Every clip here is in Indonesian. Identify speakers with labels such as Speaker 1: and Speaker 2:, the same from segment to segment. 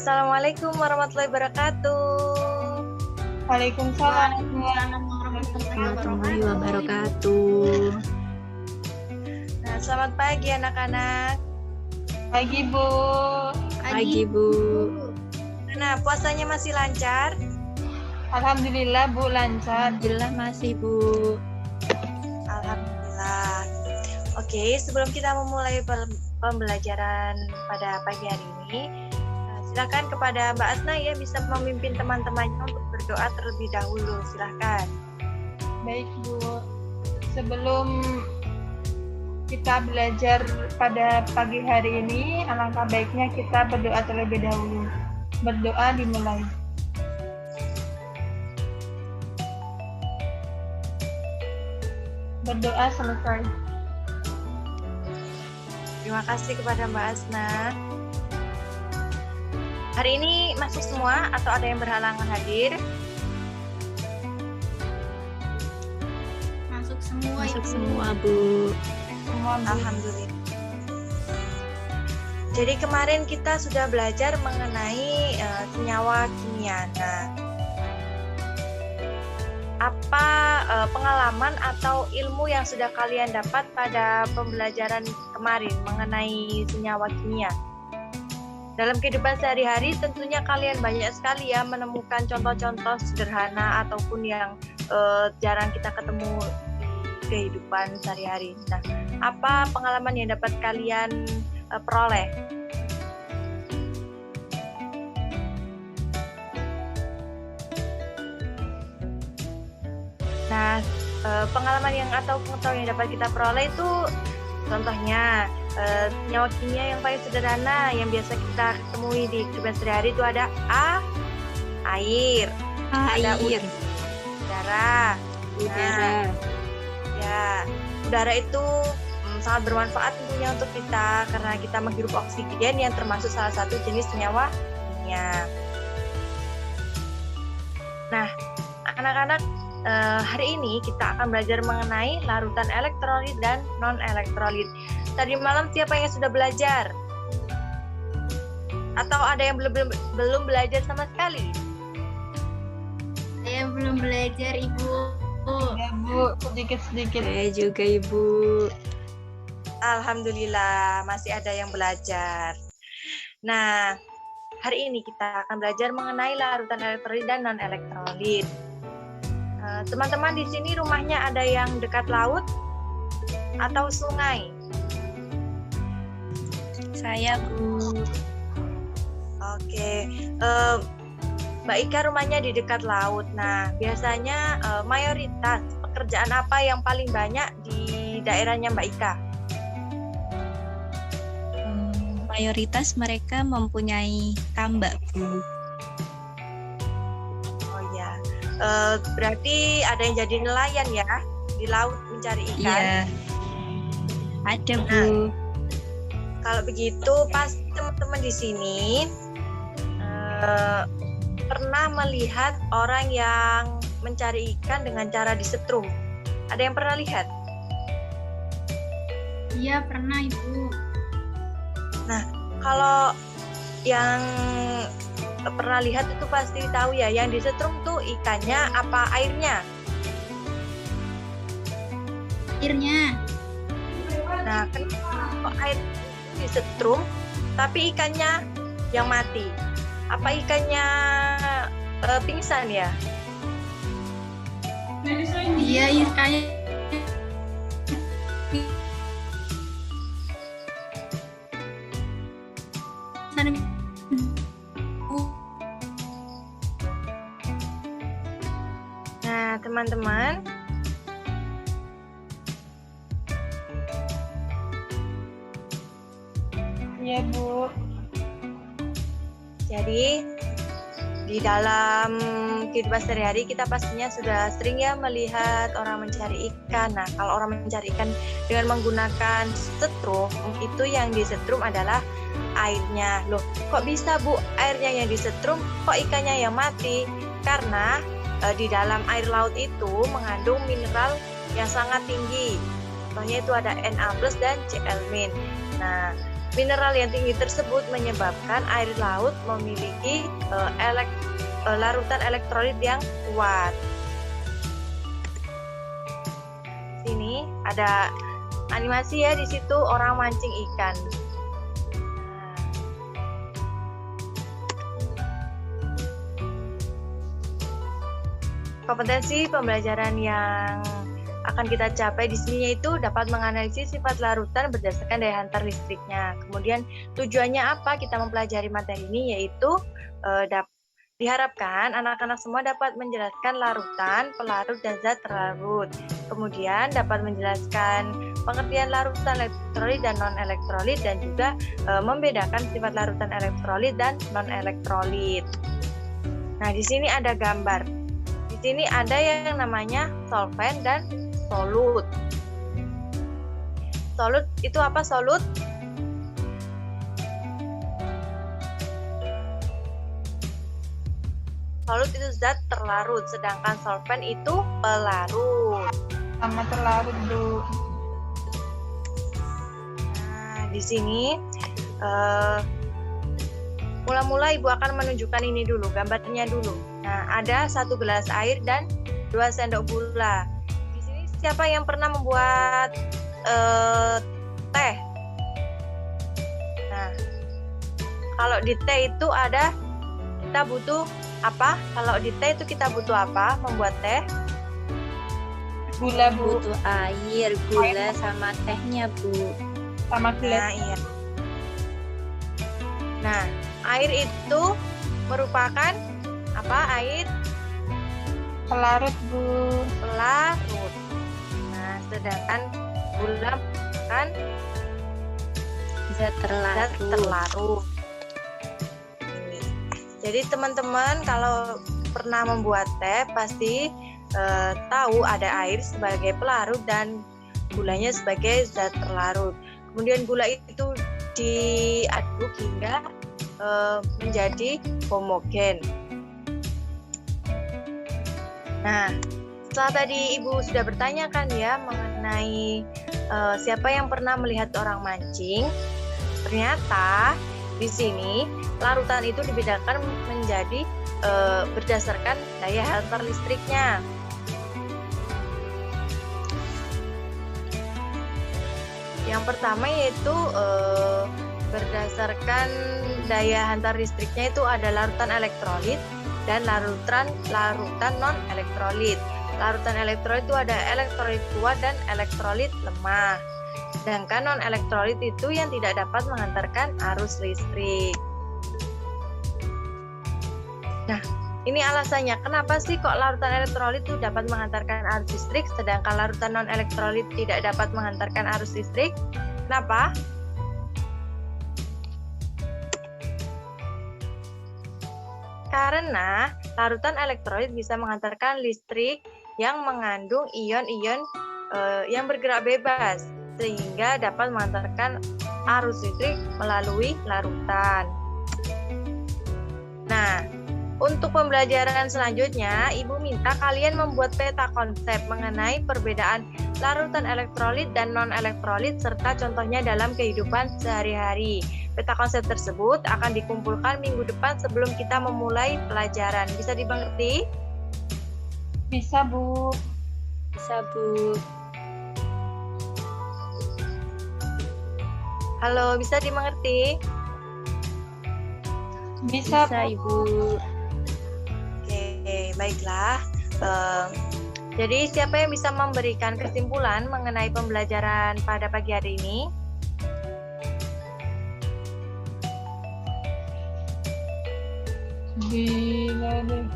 Speaker 1: Assalamualaikum warahmatullahi wabarakatuh.
Speaker 2: Waalaikumsalam
Speaker 3: warahmatullahi wabarakatuh.
Speaker 1: Nah, selamat pagi anak-anak.
Speaker 2: Pagi Bu.
Speaker 3: Pagi Bu.
Speaker 1: Nah, puasanya masih lancar?
Speaker 2: Alhamdulillah Bu, lancar.
Speaker 3: Alhamdulillah masih Bu.
Speaker 1: Alhamdulillah. Oke, sebelum kita memulai pembelajaran pada pagi hari ini, silakan kepada Mbak Asna ya bisa memimpin teman-temannya untuk berdoa terlebih dahulu. Silakan.
Speaker 2: Baik Bu. Sebelum kita belajar pada pagi hari ini, alangkah baiknya kita berdoa terlebih dahulu. Berdoa dimulai. Berdoa selesai.
Speaker 1: Terima kasih kepada Mbak Asna. Hari ini masuk semua atau ada yang berhalangan hadir?
Speaker 3: Masuk semua Bu.
Speaker 2: Semua Bu.
Speaker 1: Alhamdulillah. Jadi kemarin kita sudah belajar mengenai senyawa kimia. Nah, apa pengalaman atau ilmu yang sudah kalian dapat pada pembelajaran kemarin mengenai senyawa kimia? Dalam kehidupan sehari-hari tentunya kalian banyak sekali ya menemukan contoh-contoh sederhana ataupun yang jarang kita ketemu di kehidupan sehari-hari. Nah, apa pengalaman yang dapat kalian peroleh? Nah, pengalaman yang atau pengetahuan yang dapat kita peroleh itu contohnya senyawa kimia yang paling sederhana yang biasa kita temui di kehidupan sehari-hari itu ada air, ada udara.
Speaker 3: Udara.
Speaker 1: Ya, udara itu sangat bermanfaat tentunya untuk kita karena kita menghirup oksigen yang termasuk salah satu jenis senyawa kimia. Nah, anak-anak, hari ini kita akan belajar mengenai larutan elektrolit dan non-elektrolit. Tadi malam siapa yang sudah belajar? Atau ada yang belum belajar sama sekali?
Speaker 3: Saya belum belajar Ibu.
Speaker 2: Ya Bu, sedikit-sedikit.
Speaker 3: Saya juga Ibu.
Speaker 1: Alhamdulillah masih ada yang belajar. Nah, hari ini kita akan belajar mengenai larutan elektrolit dan non-elektrolit. Teman-teman di sini rumahnya ada yang dekat laut atau sungai?
Speaker 3: Saya Bu.
Speaker 1: Oke, Mbak Ika rumahnya di dekat laut. Nah, biasanya mayoritas pekerjaan apa yang paling banyak di daerahnya Mbak Ika?
Speaker 3: Mayoritas mereka mempunyai tambak Bu.
Speaker 1: Oh ya, berarti ada yang jadi nelayan ya di laut mencari ikan.
Speaker 3: Iya. Ada Bu.
Speaker 1: Kalau begitu, pasti teman-teman di sini pernah melihat orang yang mencari ikan dengan cara disetrum. Ada yang pernah lihat?
Speaker 3: Iya, pernah Ibu.
Speaker 1: Nah, kalau yang pernah lihat itu pasti tahu ya, yang disetrum tuh ikannya apa airnya?
Speaker 3: Airnya.
Speaker 1: Nah, kenapa air disetrum tapi ikannya yang mati? Apa ikannya pingsan ya?
Speaker 3: Iya, ikannya.
Speaker 1: Nah, teman-teman,
Speaker 2: Iya Bu.
Speaker 1: jadi di dalam kehidupan sehari-hari kita pastinya sudah sering ya melihat orang mencari ikan. Nah, kalau orang mencari ikan dengan menggunakan setrum, itu yang disetrum adalah airnya. Loh, kok bisa Bu airnya yang disetrum, kok ikannya yang mati? Karena di dalam air laut itu mengandung mineral yang sangat tinggi. Contohnya itu ada Na+ dan Cl-. Nah, Mineral yang tinggi tersebut menyebabkan air laut memiliki larutan elektrolit yang kuat. Di sini ada animasi ya, di situ orang mancing ikan. Kompetensi pembelajaran yang akan kita capai di sini yaitu dapat menganalisis sifat larutan berdasarkan daya hantar listriknya. Kemudian tujuannya apa kita mempelajari materi ini, yaitu diharapkan anak-anak semua dapat menjelaskan larutan, pelarut, dan zat terlarut. Kemudian dapat menjelaskan pengertian larutan elektrolit dan non-elektrolit, dan juga membedakan sifat larutan elektrolit dan non-elektrolit. Nah, di sini ada gambar. Di sini ada yang namanya solvent dan solut. Solut itu apa, solut? Solut itu zat terlarut, sedangkan solvent itu pelarut.
Speaker 2: Sama terlarut, Bu.
Speaker 1: Nah, di sini mula-mula Ibu akan menunjukkan ini dulu, gambarnya dulu. Nah, ada 1 gelas air dan 2 sendok gula. Di sini siapa yang pernah membuat teh? Nah, kalau di teh itu kita butuh apa? Kalau di teh itu kita butuh apa membuat teh?
Speaker 2: Gula, Bu.
Speaker 3: Butuh air, gula, sama tehnya, Bu.
Speaker 2: Sama gelas.
Speaker 1: Nah, iya. Nah, air itu merupakan apa? Air
Speaker 2: Pelarut, Bu.
Speaker 1: pelarut. Nah, sedangkan gula kan
Speaker 3: Zat
Speaker 1: zat
Speaker 3: terlarut.
Speaker 1: terlarut. Ini. Jadi teman-teman kalau pernah membuat teh pasti tahu ada air sebagai pelarut dan gulanya sebagai zat terlarut. Kemudian gula itu diaduk hingga menjadi homogen. Nah, setelah tadi Ibu sudah bertanyakan ya mengenai siapa yang pernah melihat orang mancing, ternyata di sini larutan itu dibedakan menjadi berdasarkan daya hantar listriknya. Yang pertama yaitu berdasarkan daya hantar listriknya itu ada larutan elektrolit dan larutan non-elektrolit. Larutan elektrolit itu ada elektrolit kuat dan elektrolit lemah. Sedangkan non-elektrolit itu yang tidak dapat mengantarkan arus listrik. Nah, ini alasannya. Kenapa sih kok larutan elektrolit itu dapat mengantarkan arus listrik, sedangkan larutan non-elektrolit tidak dapat mengantarkan arus listrik? Kenapa? Karena larutan elektrolit bisa mengantarkan listrik yang mengandung ion-ion yang bergerak bebas, sehingga dapat mengantarkan arus listrik melalui larutan. Nah, untuk pembelajaran selanjutnya, Ibu minta kalian membuat peta konsep mengenai perbedaan larutan elektrolit dan non-elektrolit serta contohnya dalam kehidupan sehari-hari. Peta konsep tersebut akan dikumpulkan minggu depan sebelum kita memulai pelajaran. Bisa dimengerti?
Speaker 2: Bisa, Bu.
Speaker 3: Bisa, Bu.
Speaker 1: Halo, bisa dimengerti?
Speaker 2: Bisa,
Speaker 3: Bisa,
Speaker 2: Bu.
Speaker 3: Ibu.
Speaker 1: Oke, baiklah. Jadi siapa yang bisa memberikan kesimpulan mengenai pembelajaran pada pagi hari ini?
Speaker 2: Gila deh.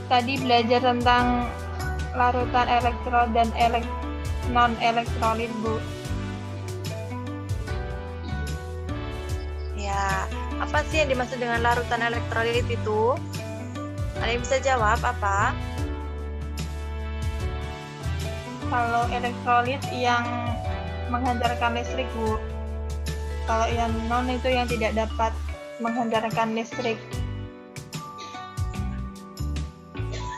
Speaker 2: Tadi belajar tentang larutan elektrolit dan non-elektrolit, Bu.
Speaker 1: Ya, apa sih yang dimaksud dengan larutan elektrolit itu? Ada yang bisa jawab apa?
Speaker 2: Kalau elektrolit yang menghantarkan listrik, Bu. Kalau yang non itu yang tidak dapat menghantarkan listrik.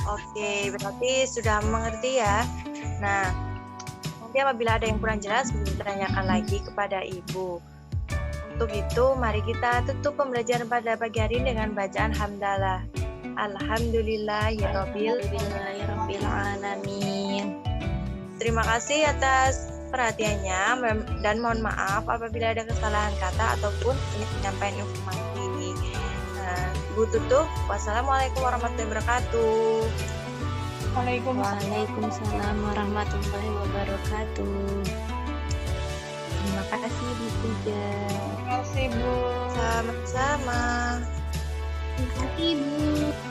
Speaker 1: Oke, berarti sudah mengerti ya. Nah, Nanti apabila ada yang kurang jelas, ditanyakan lagi kepada Ibu. Untuk itu, mari kita tutup pembelajaran pada pagi hari ini dengan bacaan hamdalah. Alhamdulillahirabbil.
Speaker 3: Alhamdulillahirabbil alamin.
Speaker 1: Terima kasih atas perhatiannya dan mohon maaf apabila ada kesalahan kata ataupun penyampaian informasi. Ibu tutup. Wassalamualaikum warahmatullahi wabarakatuh.
Speaker 3: Waalaikumsalam warahmatullahi wabarakatuh. Terima kasih Bu Puja.
Speaker 2: Terima kasih Bu.
Speaker 1: Sama-sama.
Speaker 3: Terima kasih Bu.